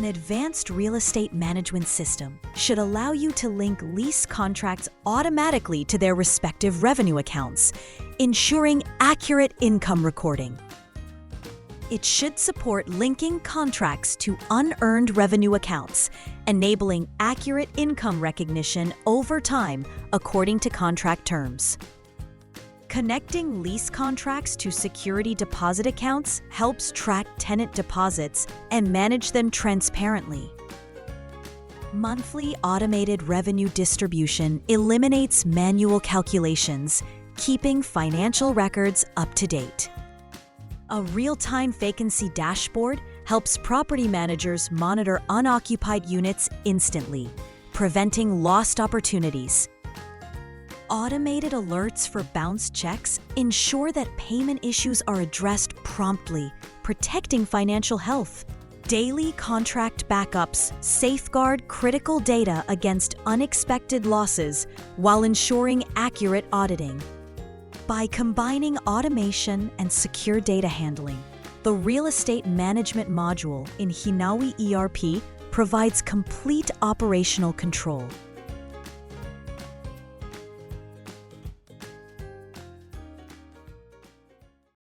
An advanced real estate management system should allow you to link lease contracts automatically to their respective revenue accounts, ensuring accurate income recording. It should support linking contracts to unearned revenue accounts, enabling accurate income recognition over time according to contract terms. Connecting lease contracts to security deposit accounts helps track tenant deposits and manage them transparently. Monthly automated revenue distribution eliminates manual calculations, keeping financial records up to date. A real-time vacancy dashboard helps property managers monitor unoccupied units instantly, preventing lost opportunities. Automated alerts for bounced checks ensure that payment issues are addressed promptly, protecting financial health. Daily contract backups safeguard critical data against unexpected losses while ensuring accurate auditing. By combining automation and secure data handling, the Real Estate Management Module in Hinawi ERP provides complete operational control,